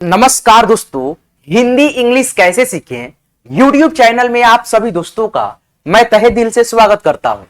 नमस्कार दोस्तों, हिंदी इंग्लिश कैसे सीखें यूट्यूब चैनल में आप सभी दोस्तों का मैं तहे दिल से स्वागत करता हूं।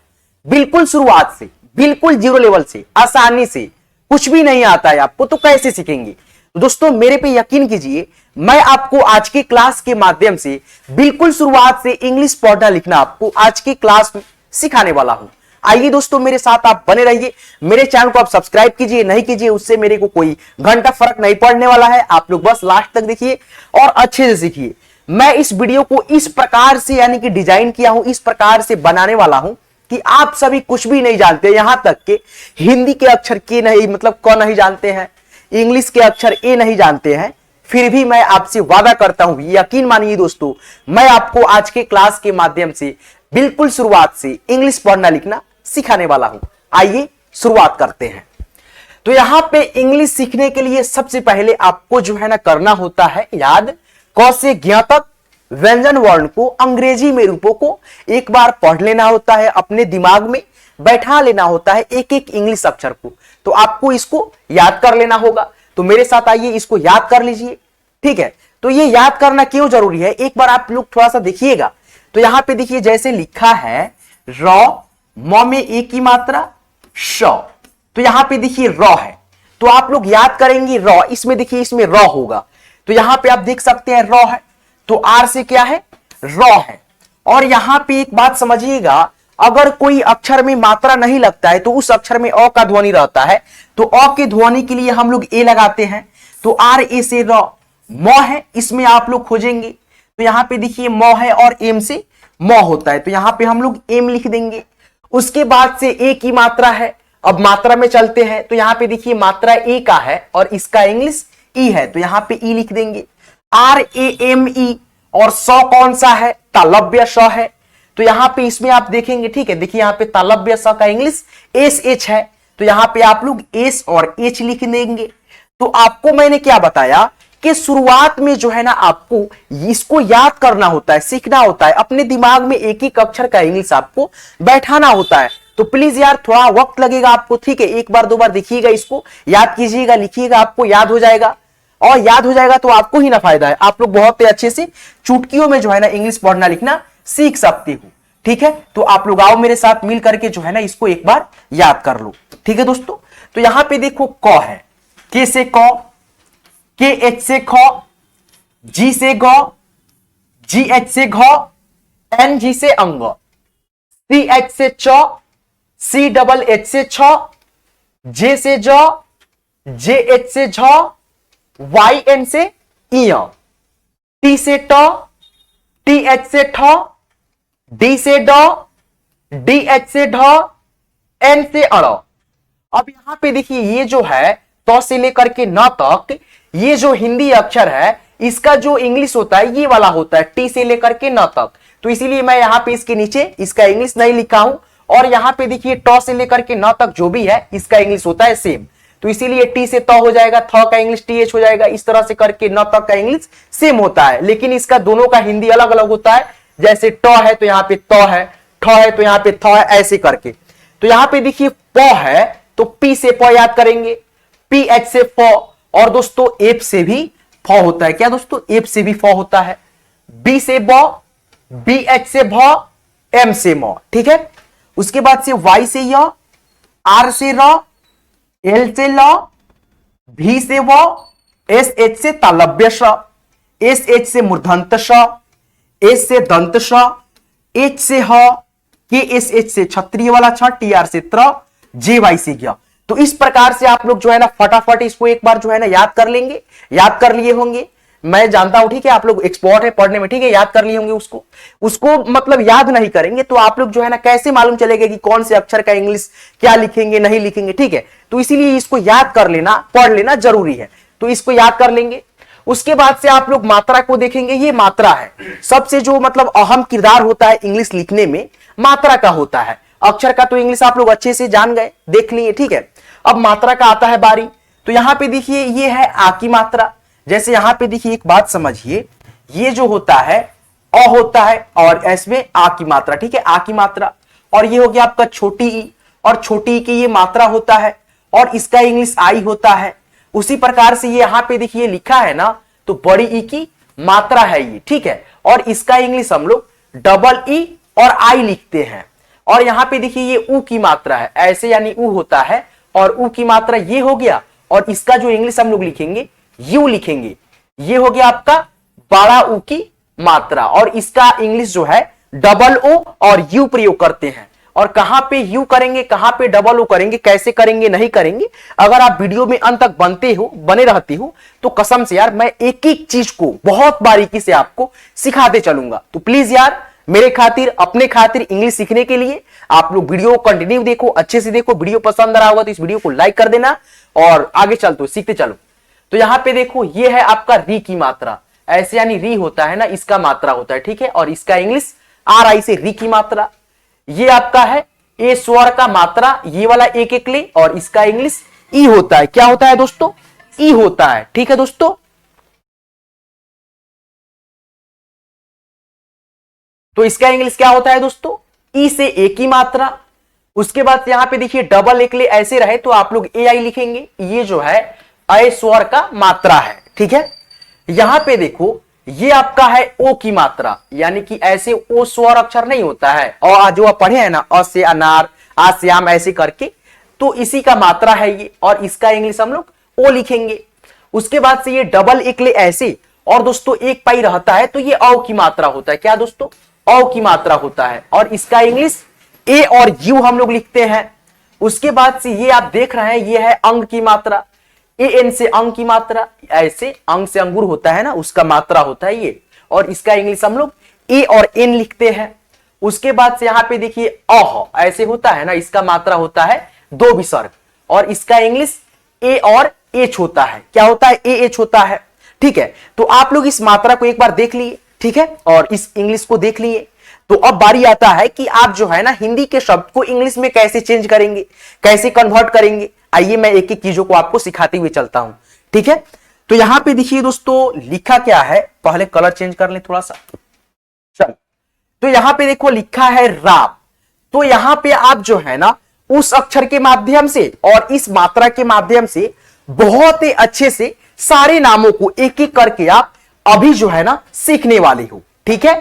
बिल्कुल शुरुआत से, बिल्कुल जीरो लेवल से, आसानी से, कुछ भी नहीं आता है आपको तो कैसे सीखेंगे। तो दोस्तों मेरे पे यकीन कीजिए, मैं आपको आज की क्लास के माध्यम से बिल्कुल शुरुआत से इंग्लिश पढ़ना लिखना आपको आज की क्लास में सिखाने वाला हूं। आइए दोस्तों मेरे साथ आप बने रहिए। मेरे चैनल को आप सब्सक्राइब कीजिए, नहीं कीजिए उससे मेरे को कोई घंटा फर्क नहीं पड़ने वाला है। आप लोग बस लास्ट तक देखिए और अच्छे से सीखिए। मैं इस वीडियो को इस प्रकार से यानी कि डिजाइन किया हूं, इस प्रकार से बनाने वाला हूं कि आप सभी कुछ भी नहीं जानते, यहां तक के हिंदी के अक्षर के नहीं मतलब क नहीं जानते हैं, इंग्लिश के अक्षर ए नहीं जानते हैं, फिर भी मैं आपसे वादा करता हूं, यकीन मानिए दोस्तों, मैं आपको आज के क्लास के माध्यम से बिल्कुल शुरुआत से इंग्लिश पढ़ना लिखना सिखाने वाला हूं। आइए शुरुआत करते हैं। तो यहां पे इंग्लिश सीखने के लिए सबसे पहले आपको जो है ना करना होता है याद, क से ज्ञ तक व्यंजन वर्ण को, अंग्रेजी में रूपों को एक बार पढ़ लेना होता है, अपने दिमाग में बैठा लेना होता है एक एक इंग्लिश अक्षर को। तो आपको इसको याद कर लेना होगा। तो मेरे साथ आइए इसको याद कर लीजिए, ठीक है। तो ये याद करना क्यों जरूरी है, एक बार आप लोग थोड़ा सा देखिएगा। तो यहां पे देखिए जैसे लिखा है र, म में ए की मात्रा श, तो यहां पे देखिए र है, तो आप लोग याद करेंगे र, इसमें देखिए इसमें र होगा, तो यहां पे आप देख सकते हैं र है, तो आर से क्या है र है। और यहां पे एक बात समझिएगा, अगर कोई अक्षर में मात्रा नहीं लगता है तो उस अक्षर में अ का ध्वनि रहता है, तो अ के ध्वनि के लिए हम लोग ए लगाते हैं। तो आर ए से र, म है, इसमें आप लोग खोजेंगे तो यहां पे देखिए म है और एम से म होता है, तो यहां पे हम लोग एम लिख देंगे। उसके बाद से ए की मात्रा है, अब मात्रा में चलते हैं, तो यहां पे देखिए मात्रा ए का है और इसका इंग्लिश ई है, तो यहां पे ई लिख देंगे। आर ए एम ई, और स कौन सा है, तालव्य स है, तो यहां पे इसमें आप देखेंगे, ठीक है, देखिए यहां पे तालव्य स का इंग्लिश एस एच है, तो यहां पे आप लोग एस और एच लिख देंगे। तो आपको मैंने क्या बताया कि शुरुआत में जो है ना आपको इसको याद करना होता है, सीखना होता है, अपने दिमाग में एक एक अक्षर का इंग्लिश आपको बैठाना होता है। तो प्लीज यार थोड़ा वक्त लगेगा आपको, ठीक है, एक बार दो बार देखिएगा, इसको याद कीजिएगा, लिखिएगा, आपको याद हो जाएगा। और याद हो जाएगा तो आपको ही ना फायदा है, आप लोग बहुत अच्छे से चुटकियों में जो है ना इंग्लिश पढ़ना लिखना सीख सकते हो, ठीक है। तो आप लोग आओ मेरे साथ मिल करके जो है ना इसको एक बार याद कर लो, ठीक है दोस्तों। तो यहां पे देखो क है, के से क, के एच से ख, जी से ग, जी एच से घ, एन जी से अंग, सी एच से च, सी डबल एच से छ, जे से ज, जे एच से झ, वाई एन से इय, टी से ट, टी एच से ठ, डी से ड, डी एच से ढ, एन से अड़। अब यहां पे देखिए ये जो है तो से लेकर के न तक, ये जो हिंदी अक्षर है इसका जो इंग्लिश होता है ये वाला होता है, टी से लेकर के न तक, तो इसीलिए मैं यहां पे इसके नीचे इसका इंग्लिश नहीं लिखा हूं। और यहां पे देखिए ट से लेकर के न तक जो भी है इसका इंग्लिश होता है सेम, तो इसीलिए टी से त हो जाएगा, थ का इंग्लिश टी एच हो जाएगा, इस तरह से करके न तक का इंग्लिश सेम होता है, लेकिन इसका दोनों का हिंदी अलग अलग होता है। जैसे ट है तो यहां पे त है, ठ है तो यहां पे थ है, ऐसे करके। तो यहां पे देखिए प है तो पी से प याद करेंगे, पी एच से फ, और दोस्तों एप से भी फ होता है, क्या दोस्तों, एप से भी फ होता है। बी से ब, बी एच से भ, एम से म, ठीक है। उसके बाद से वाई से य, आर से र, एल से ल, भी से व, एस एच से तालव्य श, एस एच से मूर्धन्त श, एस से दंत श, एच से ह, के एस एच से क्षत्रिय वाला छ, टी आर से त्र, जे वाई से ज्ञ। तो इस प्रकार से आप लोग जो है ना फटाफट इसको एक बार जो है ना याद कर लेंगे, याद कर लिए होंगे, मैं जानता हूं, ठीक है, आप लोग एक्सपर्ट है पढ़ने में, ठीक है, याद कर लिए होंगे। उसको मतलब याद नहीं करेंगे तो आप लोग जो है ना कैसे मालूम चलेगा कि कौन से अक्षर का इंग्लिश क्या लिखेंगे नहीं लिखेंगे, ठीक है। तो इसीलिए इसको याद कर लेना, पढ़ लेना जरूरी है, तो इसको याद कर लेंगे। उसके बाद से आप लोग मात्रा को देखेंगे, ये मात्रा है, सबसे जो मतलब अहम किरदार होता है इंग्लिश लिखने में मात्रा का होता है। अक्षर का तो इंग्लिश आप लोग अच्छे से जान गए, देख लिए, ठीक है। अब मात्रा का आता है बारी, तो यहां पे देखिए ये है आ की मात्रा। जैसे यहां पे देखिए एक बात समझिए, ये जो होता है अ होता है और इसमें आ की मात्रा, ठीक है, आ की मात्रा, और ये हो गया आपका छोटी ई, और छोटी ई की ये मात्रा होता है और इसका इंग्लिश आई होता है। उसी प्रकार से ये यहाँ पे देखिए लिखा है ना, तो बड़ी ई की मात्रा है ये, ठीक है। और इसका इंग्लिश हम लोग डबल ई और आई लिखते हैं। और यहाँ पे देखिए ये ऊ की मात्रा है, ऐसे यानी ऊ होता है और ऊ की मात्रा ये हो गया। और इसका जो इंग्लिश हम लोग लिखेंगे यू लिखेंगे, ये हो गया आपका बड़ा ऊ की मात्रा। और इसका इंग्लिश जो है डबल ओ और यू प्रयोग करते हैं। और कहां पे यू करेंगे, कहां पे डबल ओ करेंगे, कैसे करेंगे, नहीं करेंगे, अगर आप वीडियो में अंत तक बने रहते हो तो कसम से यार मैं एक एक चीज को बहुत बारीकी से आपको सिखाते चलूंगा। तो प्लीज यार मेरे खातिर, अपने खातिर इंग्लिश सीखने के लिए आप लोग वीडियो कंटिन्यू देखो, अच्छे से देखो। वीडियो पसंद आ रहा होगा तो इस वीडियो को लाइक कर देना और आगे चलते सीखते चलो। तो यहां पे देखो ये है आपका री की मात्रा, ऐसे यानी री होता है ना, इसका मात्रा होता है, ठीक है। और इसका इंग्लिश आर आई से री की मात्रा। ये आपका है ए स्वर का मात्रा, ये वाला एक एक ले, और इसका इंग्लिश ई होता है। क्या होता है दोस्तों? ई होता है, ठीक है दोस्तों। तो इसका इंग्लिश क्या होता है दोस्तों? ई से ए की मात्रा। उसके बाद यहां पे देखिए डबल एक ले ऐसे रहे तो आप लोग ए आई लिखेंगे, ये जो है अ स्वर का मात्रा है, ठीक है। यहां पे देखो ये आपका है ओ की मात्रा, यानी कि ऐसे ओ स्वर अक्षर नहीं होता है, और जो आप पढ़े हैं ना, अ से अनार, आ से आम, ऐसे करके, तो इसी का मात्रा है ये। और इसका इंग्लिश हम लोग ओ लिखेंगे। उसके बाद से ये डबल एक ले ऐसे, और दोस्तों एक पाई रहता है तो ये औ की मात्रा होता है। क्या दोस्तों? औ की मात्रा होता है। और इसका इंग्लिश ए और यू हम लोग लिखते हैं। उसके बाद से ये आप देख रहे हैं ये है अंग की मात्रा, ए एन से अंग की मात्रा, ऐसे अंग से अंगूर होता है ना, उसका मात्रा होता है ये। और इसका इंग्लिश हम लोग ए और एन लिखते हैं। उसके बाद से यहां पे देखिए अह ऐसे होता है ना, इसका मात्रा होता है दो विसर्ग, और इसका इंग्लिश ए और एच होता है। क्या होता है? ए एच होता है, ठीक है। तो आप लोग इस मात्रा को एक बार देख लिए, ठीक है, और इस इंग्लिश को देख लिए। तो अब बारी आता है कि आप जो है ना हिंदी के शब्द को इंग्लिश में कैसे चेंज करेंगे, कैसे कन्वर्ट करेंगे। आइए मैं एक एक चीजों को आपको सिखाते हुए चलता हूं, ठीक है। तो यहां पे देखिए दोस्तों लिखा क्या है, पहले कलर चेंज कर लें थोड़ा सा, चल। तो यहां पे देखो लिखा है राम। तो यहां पे आप जो है ना उस अक्षर के माध्यम से और इस मात्रा के माध्यम से बहुत ही अच्छे से सारे नामों को एक एक करके आप अभी जो है ना सीखने वाले हो, ठीक है।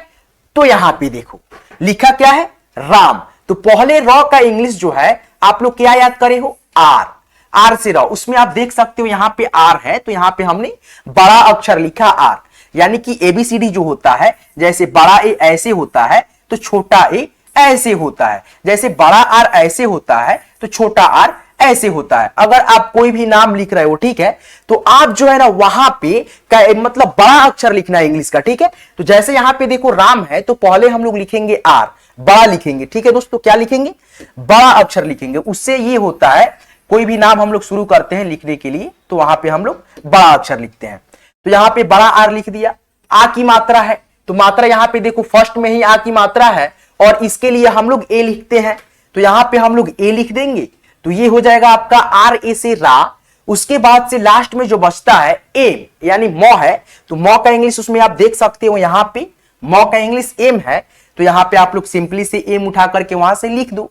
तो यहां पे देखो लिखा क्या है? राम। तो पहले रॉ का इंग्लिश जो है आप लोग क्या याद करे हो? आर। आर से रॉ, उसमें आप देख सकते हो यहां पे आर है, तो यहां पे हमने बड़ा अक्षर लिखा आर, यानी कि एबीसीडी जो होता है, जैसे बड़ा ए ऐसे होता है तो छोटा ए ऐसे होता है, जैसे बड़ा आर ऐसे होता है तो छोटा आर ऐसे होता है। अगर आप कोई भी नाम लिख रहे हो, ठीक है, तो आप जो है ना वहां पे मतलब बड़ा अक्षर लिखना है इंग्लिश का, ठीक है। तो जैसे यहां पे देखो राम है तो पहले हम लोग लिखेंगे आर, बड़ा लिखेंगे, ठीक है दोस्तों। क्या लिखेंगे? बड़ा अक्षर लिखेंगे। उससे ये होता है कोई भी नाम हम लोग शुरू करते हैं लिखने के लिए तो वहां पे हम लोग बड़ा अक्षर लिखते हैं। तो यहां पे बड़ा आर लिख दिया। आ की मात्रा है, तो मात्रा यहां पे देखो फर्स्ट में ही आ की मात्रा है, और इसके लिए हम लोग ए लिखते हैं, तो यहां पे हम लोग ए लिख देंगे। तो ये हो जाएगा आपका आर ए से रा। उसके बाद से लास्ट में जो बचता है एम, यानी मौ है, तो मौ का इंग्लिश उसमें आप देख सकते हो, यहां पे मौ का इंग्लिश एम है, तो यहां पे आप लोग सिंपली से एम उठा करके वहां से लिख दो।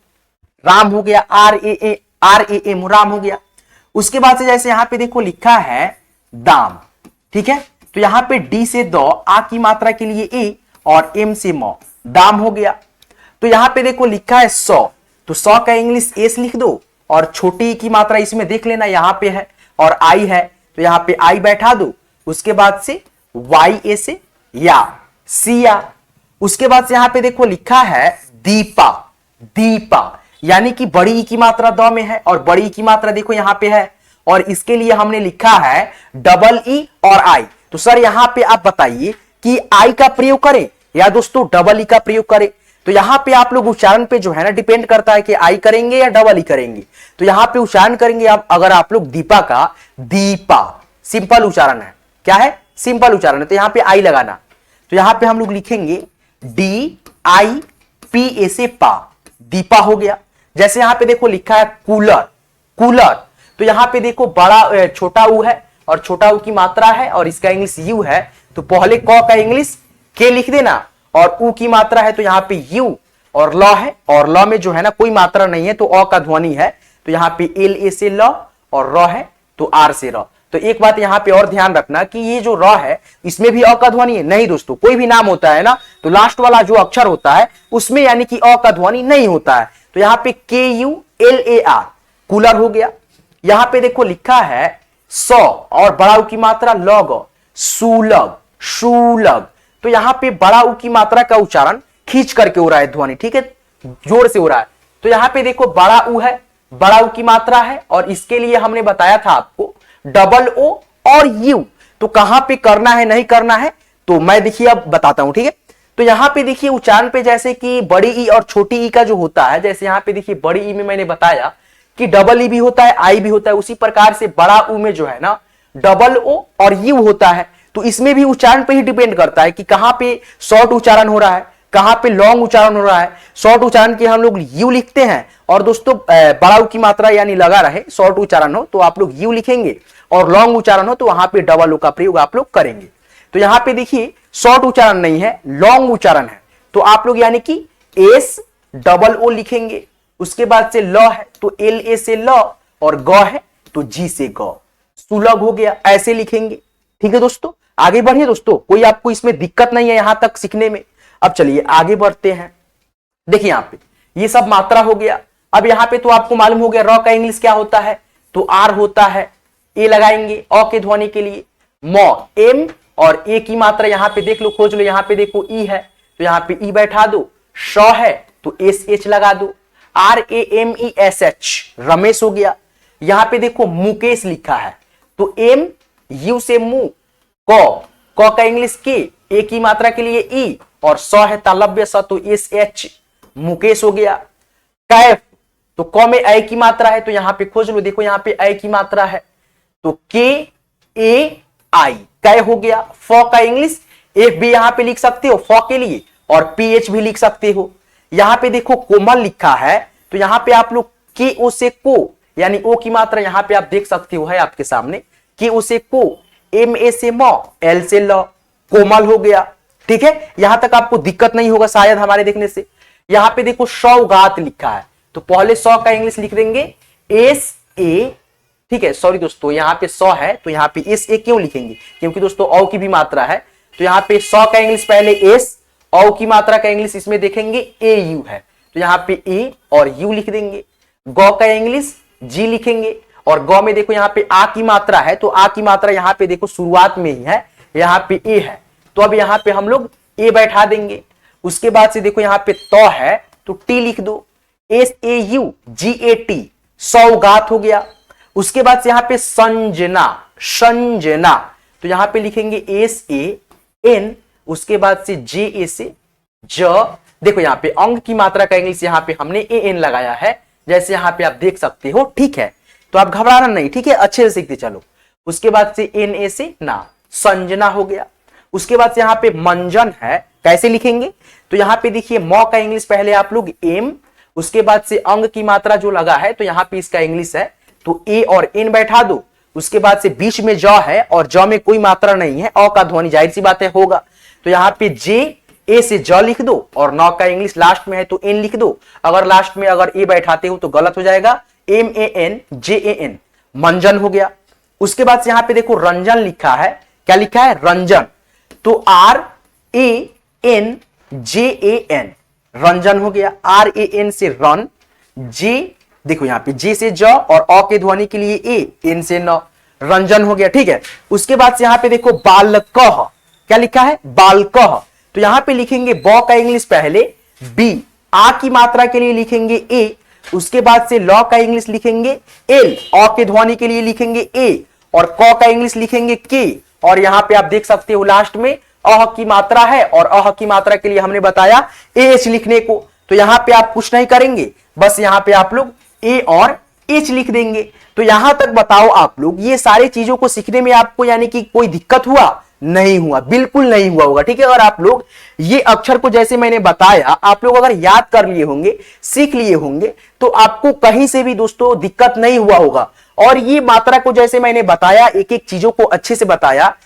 राम हो गया, आर ए एम, राम हो गया। उसके बाद से जैसे यहां पे देखो लिखा है दाम, ठीक है, तो यहां पे डी से दो, आ की मात्रा के लिए ए, और एम से मौ, दाम हो गया। तो यहां पे देखो लिखा है 100, तो 100 का इंग्लिश एस लिख दो, और छोटी की मात्रा इसमें देख लेना यहां पे है, और आई है तो यहां पे आई बैठा दो। उसके बाद से वाई ए से या, सिया। उसके बाद से यहां पे देखो लिखा है दीपा, दीपा, यानी कि बड़ी ई की मात्रा द में है, और बड़ी ई की मात्रा देखो यहां पे है, और इसके लिए हमने लिखा है डबल ई और आई। तो सर यहां पे आप बताइए कि आई का प्रयोग करें या दोस्तों डबल ई का प्रयोग करें। तो यहां पे आप लोग उच्चारण पे जो है ना डिपेंड करता है कि आई करेंगे या डबल ई करेंगे। तो यहां पे उच्चारण करेंगे आप, अगर आप लोग दीपा का दीपा, सिंपल उच्चारण है, क्या है? सिंपल उच्चारण है, तो यहां पे आई लगाना। तो यहां पे हम लोग लिखेंगे डी आई पी ए से पा, दीपा हो गया। जैसे यहां पे देखो लिखा है कूलर, कूलर, तो यहां पे देखो बड़ा छोटा ऊ है और छोटा ऊ की मात्रा है, और इसका इंग्लिश यू है, तो पहले क का इंग्लिश के लिख देना, और ऊ की मात्रा है तो यहां पे यू, और ल है, और ल में जो है ना कोई मात्रा नहीं है तो अ का ध्वनि है, तो यहां पे एल ए से ल, और र है तो आर से र, तो एक बात यहां पे और ध्यान रखना कि ये जो र है इसमें भी अ का ध्वनि है नहीं दोस्तों। कोई भी नाम होता है ना तो लास्ट वाला जो अक्षर होता है उसमें यानी कि अ का ध्वनि नहीं होता है। तो यहां पे KULAR कूलर हो गया। यहां पे देखो लिखा है सौ और बड़ा उ की मात्रा लग, सुलग, शूलग। तो यहां पे बड़ा उ की मात्रा का उच्चारण खींच करके हो रहा है ध्वनि, ठीक है, जोर से हो रहा है। तो यहां पे देखो बड़ा उ है, बड़ा उ की मात्रा है और इसके लिए हमने बताया था आपको डबल ओ और यू। तो कहां पे करना है नहीं करना है तो मैं देखिए अब बताता हूं, ठीक है। तो यहां पे देखिए उच्चारण पे जैसे कि बड़ी ई और छोटी ई का जो होता है, जैसे यहां पे देखिए बड़ी ई में मैंने बताया कि डबल ई भी होता है, आई भी होता है, उसी प्रकार से बड़ा उ में जो है ना डबल ओ और यू होता है। तो इसमें भी उच्चारण पे ही डिपेंड करता है कि कहां पे शॉर्ट उच्चारण हो रहा है, कहां पे लॉन्ग उच्चारण हो रहा है। शॉर्ट उच्चारण के हम लोग यू लिखते हैं और दोस्तों बड़ा उ की मात्रा यानी लगा रहे शॉर्ट उच्चारण हो तो आप लोग यू लिखेंगे और लॉन्ग उच्चारण हो तो वहां पे डबल ओ का प्रयोग आप लोग करेंगे। तो यहां पे देखिए शॉर्ट उच्चारण नहीं है, लॉन्ग उच्चारण है, तो आप लोग यानी कि एस डबल ओ लिखेंगे। उसके बाद से ल है तो LA से ल और ग है तो G से ग, सुलग हो गया, ऐसे लिखेंगे। ठीक है दोस्तों, आगे बढ़िए दोस्तों, कोई आपको इसमें दिक्कत नहीं है यहां तक सीखने में। अब चलिए आगे बढ़ते हैं। देखिए यहां पे ये सब मात्रा हो गया। अब यहां पे तो आपको मालूम हो गया र का इंग्लिश क्या होता है, तो आर होता है, ए लगाएंगे अ के ध्वनि के लिए, म एम और ए की मात्रा यहां पे देख लो, खोज लो, यहां पे देखो ई है तो यहां पे ई बैठा दो, श है तो SH लगा दो, RAMESH रमेश हो गया। यहां पे देखो मुकेश लिखा है तो एम यू से मु, क का इंग्लिश के, ए की मात्रा के लिए ई और स है तालव्य स तो SH मुकेश हो गया। कैफ तो क में ए की मात्रा है तो यहां पे खोज लो, देखो यहां पे ए की मात्रा है तो KAI कै हो गया। फ का इंग्लिश एफ भी यहां पे लिख सकते हो फ के लिए और PH भी लिख सकते हो। यहां पे देखो कोमल लिखा है तो यहां पे आप लोग KO से को यानी ओ की मात्रा यहां पे आप देख सकते हो है आपके सामने, KO से को, MA से म, L से ल, कोमल हो गया। ठीक है, यहां तक आपको दिक्कत नहीं होगा शायद हमारे देखने से। यहां पे देखो सौगात लिखा है तो पहले सौ का इंग्लिश लिख देंगे SA, ठीक है, सॉरी दोस्तों यहां पे 100 है तो यहां पे SA क्यों लिखेंगे, क्योंकि दोस्तों औ की भी मात्रा है तो यहां पे 100 का इंग्लिश पहले एस, औ की मात्रा का इंग्लिश इसमें देखेंगे AU है तो यहां पे ए और यू लिख देंगे। गौ का इंग्लिश जी लिखेंगे और गौ में देखो यहां पे आ की मात्रा है तो आ की मात्रा यहां पे देखो शुरुआत में ही है, यहां पे ए है तो अब यहां पे हम लोग ए बैठा देंगे। उसके बाद से देखो यहां पे तो है तो टी लिख दो, SAUGAT सौगात हो गया। उसके बाद से यहां पे संजना, संजना तो यहां पे लिखेंगे SAN, उसके बाद से JA से ज, देखो यहां पे अंग की मात्रा का इंग्लिश यहां पे हमने AN लगाया है जैसे यहां पे आप देख सकते हो। ठीक है, तो आप घबराना नहीं, ठीक है, अच्छे से सीखते चलो। उसके बाद से NA से ना, संजना हो गया। उसके बाद से यहां पे मंजन है, कैसे लिखेंगे तो यहां पे देखिए म का इंग्लिश पहले आप लोग एम, उसके बाद से अंग की मात्रा जो लगा है तो यहां पे इसका इंग्लिश है तो ए और एन बैठा दो। उसके बाद से बीच में ज है और ज में कोई मात्रा नहीं है, अ का ध्वनि जाहिर सी बात है होगा तो यहां पे जे, ए से ज लिख दो और नौ का इंग्लिश लास्ट में है तो एन लिख दो। अगर लास्ट में अगर ए बैठाते हो तो गलत हो जाएगा, MANJAN मंजन हो गया। उसके बाद से यहां पे देखो रंजन लिखा है, क्या लिखा है रंजन तो RANJAN रंजन हो गया। RAN से रन, जे देखो यहां पे जे से ज और अ के ध्वनि के लिए ए, एन से न, रंजन हो गया। ठीक है, उसके बाद से यहां पे देखो बालकह, क्या लिखा है बालकह तो यहां पे लिखेंगे ब का इंग्लिश पहले बी, आ की मात्रा के लिए लिखेंगे ए, उसके बाद से ल का इंग्लिश लिखेंगे एल, अ के ध्वनि के लिए लिखेंगे ए और क का इंग्लिश लिखेंगे के और यहां पे आप देख सकते हो लास्ट में अह की मात्रा है और अह की मात्रा के लिए हमने बताया एच लिखने को। तो यहां पे आप कुछ नहीं करेंगे, बस यहां पे आप लोग ए और एच लिख देंगे। तो यहां तक बताओ आप लोग ये सारी चीजों को सीखने में आपको यानी कि कोई दिक्कत हुआ नहीं हुआ, बिल्कुल नहीं हुआ होगा। ठीक है, अगर आप लोग ये अक्षर को जैसे मैंने बताया आप लोग अगर याद कर लिए होंगे, सीख लिए होंगे तो आपको कहीं से भी दोस्तों दिक्कत नहीं हुआ होगा। और ये मात्रा को जैसे मैंने बताया, एक एक चीजों को अच्छे से बताया,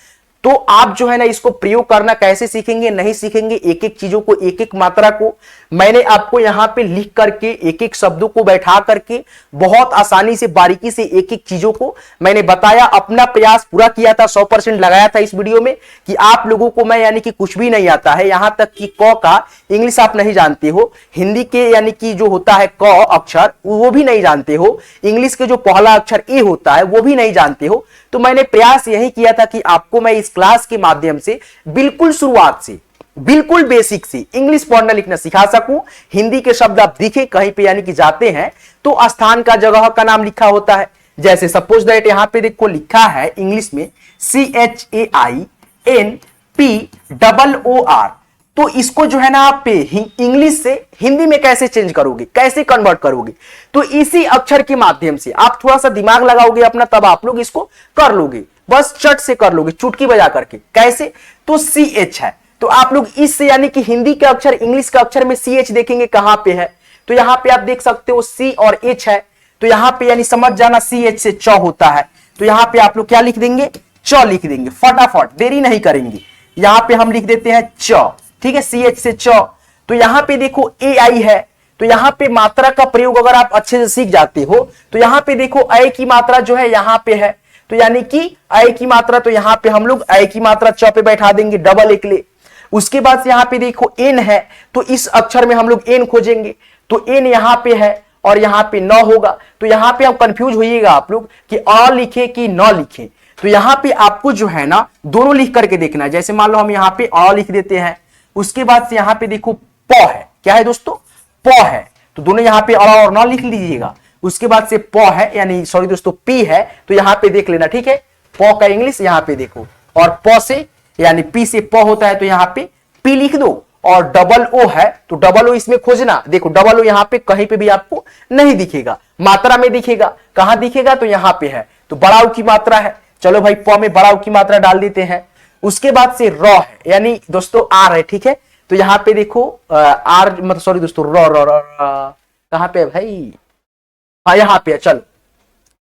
तो आप जो है ना इसको प्रयोग करना कैसे सीखेंगे, नहीं सीखेंगे, एक एक चीजों को, एक एक मात्रा को मैंने आपको यहां पे लिख करके, एक एक शब्दों को बैठा करके बहुत आसानी से, बारीकी से एक एक चीजों को मैंने बताया। अपना प्रयास पूरा किया था, 100% लगाया था इस वीडियो में कि आप लोगों को मैं यानी कि कुछ भी नहीं आता है, यहां तक कि क का इंग्लिश आप नहीं जानते हो, हिंदी के यानी कि जो होता है क अक्षर वो भी नहीं जानते हो, इंग्लिश के जो पहला अक्षर ए होता है वो भी नहीं जानते हो। तो मैंने प्रयास यही किया था कि आपको मैं इस क्लास के माध्यम से बिल्कुल शुरुआत से, बिल्कुल बेसिक से इंग्लिश पढ़ना लिखना सिखा सकूं। हिंदी के शब्द आप दिखे कहीं पे यानी कि जाते हैं तो स्थान का, जगह का नाम लिखा होता है। जैसे सपोज दैट यहां पे देखो लिखा है इंग्लिश में CHAINPOOR, तो इसको जो है ना आप इंग्लिश से हिंदी में कैसे चेंज करोगे, कैसे कन्वर्ट करोगे, तो इसी अक्षर के माध्यम से आप थोड़ा सा दिमाग लगाओगे अपना, तब आप लोग इसको कर लोगे, बस चट से कर लोगे चुटकी बजा करके। कैसे, तो CH है तो आप लोग इससे यानी कि हिंदी का अक्षर इंग्लिश का अक्षर में CH देखेंगे कहां पे है, तो यहां पे आप देख सकते हो C और H है, तो यहां पे यानी समझ जाना CH से च होता है, तो यहां पे आप लोग क्या लिख देंगे, च लिख देंगे, फटाफट देरी नहीं करेंगे। यहां पे हम लिख देते हैं च, ठीक है, CH से च। तो यहां पे देखो AI है, तो यहां पे मात्रा का प्रयोग अगर आप अच्छे से सीख जाते हो तो यहां पे देखो अ की मात्रा जो है यहां पे है, तो यानी कि अ की मात्रा, तो यहां पे हम लोग अ की मात्रा च पे बैठा देंगे, डबल एक ले। उसके बाद से यहां पे देखो एन है, तो इस अक्षर में हम लोग एन खोजेंगे, तो एन यहां पे है और यहां पे न होगा, तो यहां पे आप कंफ्यूज होइएगा आप लोग कि अ लिखे कि न लिखे, तो यहां पे आपको जो है ना दोनों लिख करके देखना है। जैसे मान लो हम यहां पे अ लिख देते हैं, उसके बाद से यहां पे देखो प है, क्या है दोस्तों, प है, तो दोनों यहां पे अ और न लिख लीजिएगा। उसके बाद से प है यानी सॉरी दोस्तों पी है, तो यहां पे देख लेना, ठीक है, प का इंग्लिश यहां पे देखो, और प से यानी पी से प होता है तो यहां पे पी लिख दो, और डबल ओ है तो डबल ओ इसमें खोजना, देखो डबल ओ यहां पे कहीं पे भी आपको नहीं दिखेगा, मात्रा में दिखेगा, कहां दिखेगा, तो यहां पे है, तो बड़ा उ की मात्रा है, चलो भाई प में बड़ा उ की मात्रा डाल देते हैं। उसके बाद से र है यानी दोस्तों आर है, ठीक है, तो यहां पे देखो आर मतलब सॉरी दोस्तों र र र कहां पे है भाई, हाँ यहां पे है, चलो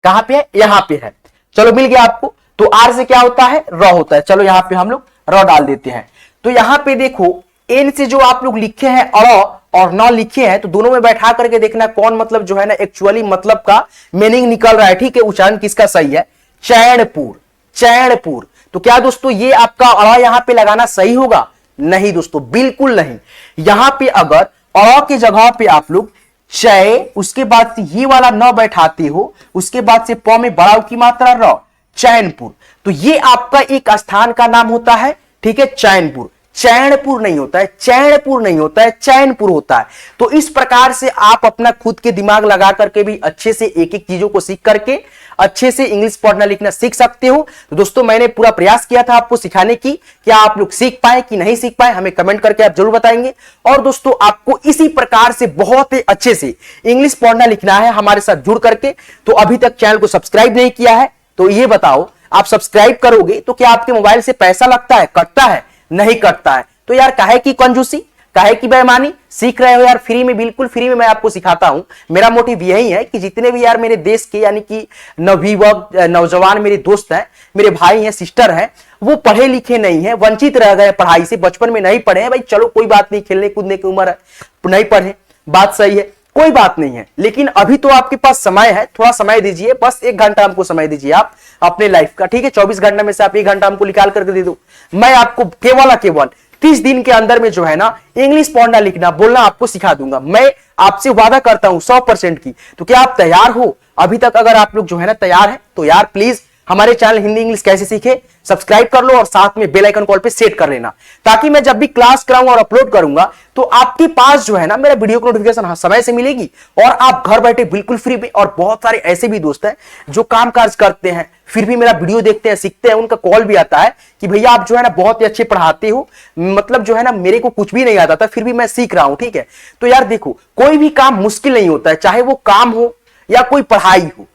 कहां पे है, यहां पे है, चलो मिल गया आपको। तो आर से क्या होता है, र होता है, चलो यहां पे हम लोग र डाल देते हैं। तो यहां पे देखो एन से जो आप लोग लिखे हैं और न लिखे हैं, तो दोनों में बैठा करके देखना कौन मतलब जो है ना एक्चुअली मतलब का मीनिंग निकल रहा है, ठीक है, उच्चारण किसका सही है, चैनपुर, चैनपुर। तो क्या दोस्तों ये आपका अ यहां पे लगाना सही होगा, नहीं दोस्तों बिल्कुल नहीं। यहां पे अगर अ की जगह पे आप लोग चय, उसके बाद से ये वाला न बैठाते हो, उसके बाद से प में बड़ा की मात्रा र, चैनपुर, तो ये आपका एक स्थान का नाम होता है, ठीक है, चैनपुर। चैनपुर नहीं होता है, चैनपुर नहीं होता है, चैनपुर होता है। तो इस प्रकार से आप अपना खुद के दिमाग लगा करके भी अच्छे से एक एक चीजों को सीख करके अच्छे से इंग्लिश पढ़ना लिखना सीख सकते हो। तो दोस्तों मैंने पूरा प्रयास किया था आपको सिखाने की, क्या आप लोग सीख पाए कि नहीं सीख पाए, हमें कमेंट करके आप जरूर बताएंगे। और दोस्तों आपको इसी प्रकार से बहुत ही अच्छे से इंग्लिश पढ़ना लिखना है हमारे साथ जुड़ करके। तो अभी तक चैनल को सब्सक्राइब नहीं किया है तो ये बताओ, आप सब्सक्राइब करोगे तो क्या आपके मोबाइल से पैसा लगता है, कटता है, नहीं कटता है, तो यार काहे की कंजूसी, काहे की बेईमानी, सीख रहे हो यार फ्री में, बिल्कुल फ्री में मैं आपको सिखाता हूं। मेरा मोटिव यही है कि जितने भी यार मेरे देश के यानी कि नवयुवक नौजवान मेरे दोस्त हैं, मेरे भाई हैं, सिस्टर हैं, वो पढ़े लिखे नहीं है, वंचित रह गए पढ़ाई से, बचपन में नहीं पढ़े हैं, भाई चलो कोई बात नहीं, खेलने कूदने की उम्र है, नहीं पढ़े, बात सही है, कोई बात नहीं है, लेकिन अभी तो आपके पास समय है, थोड़ा समय दीजिए, बस 1 घंटा हमको समय दीजिए आप अपने लाइफ का, ठीक है, 24 घंटे में से आप 1 घंटा हमको निकाल करके दे दो, मैं आपको केवल 30 दिन के अंदर में जो है ना इंग्लिश पढ़ना लिखना बोलना आपको सिखा दूंगा। मैं आपसे वादा करता हूं 100% की। तो क्या आप तैयार हो? अभी तक अगर आप लोग जो है ना तैयार है तो यार प्लीज हमारे चैनल हिंदी इंग्लिश कैसे सीखे सब्सक्राइब कर लो और साथ में बेल आइकन कॉल पे सेट कर लेना, ताकि मैं जब भी क्लास कराऊंगा और अपलोड करूंगा तो आपके पास जो है ना मेरा वीडियो की नोटिफिकेशन समय से मिलेगी और आप घर बैठे बिल्कुल फ्री में। और बहुत सारे ऐसे भी दोस्त हैं जो काम काज करते हैं फिर भी मेरा वीडियो देखते हैं, सीखते हैं, उनका कॉल भी आता है कि भैया आप जो है ना बहुत ही अच्छे पढ़ाते हो, मतलब जो है ना मेरे को कुछ भी नहीं आता था फिर भी मैं सीख रहा हूं, ठीक है। तो यार देखो कोई भी काम मुश्किल नहीं होता है, चाहे वो काम हो या कोई पढ़ाई हो,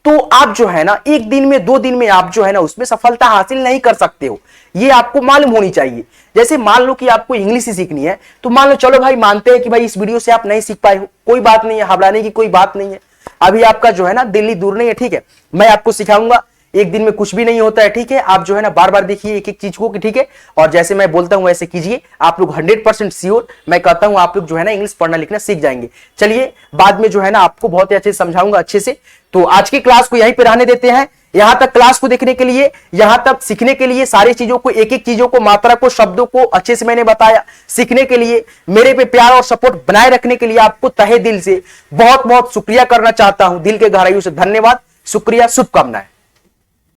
तो आप जो है ना 1 दिन में 2 दिन में आप जो है ना उसमें सफलता हासिल नहीं कर सकते हो, ये आपको मालूम होनी चाहिए। जैसे मान लो कि आपको इंग्लिश ही सीखनी है तो मान लो चलो भाई मानते हैं कि भाई इस वीडियो से आप नहीं सीख पाए हो, कोई बात नहीं है, घबराने की कोई बात नहीं है, अभी आपका जो है ना दिल्ली दूर नहीं है, ठीक है, मैं आपको सिखाऊंगा एक दिन में कुछ भी नहीं होता है, ठीक है। आप जो है ना बार बार देखिए एक एक चीज को, ठीक है, और जैसे मैं बोलता हूं वैसे कीजिए। आप लोग 100% श्योर मैं कहता हूं आप लोग जो है ना इंग्लिश पढ़ना लिखना सीख जाएंगे। चलिए बाद में जो है ना आपको बहुत ही अच्छे से समझाऊंगा अच्छे से। तो आज की क्लास को यहीं पे रहने देते हैं। यहां तक क्लास को देखने के लिए, यहां तक सीखने के लिए, सारी चीजों को, एक एक चीजों को, मात्रा को, शब्दों को अच्छे से मैंने बताया। सीखने के लिए, मेरे पे प्यार और सपोर्ट बनाए रखने के लिए आपको तहे दिल से बहुत बहुत शुक्रिया करना चाहता हूं। दिल के गहराइयों से धन्यवाद, शुक्रिया, शुभकामनाएं।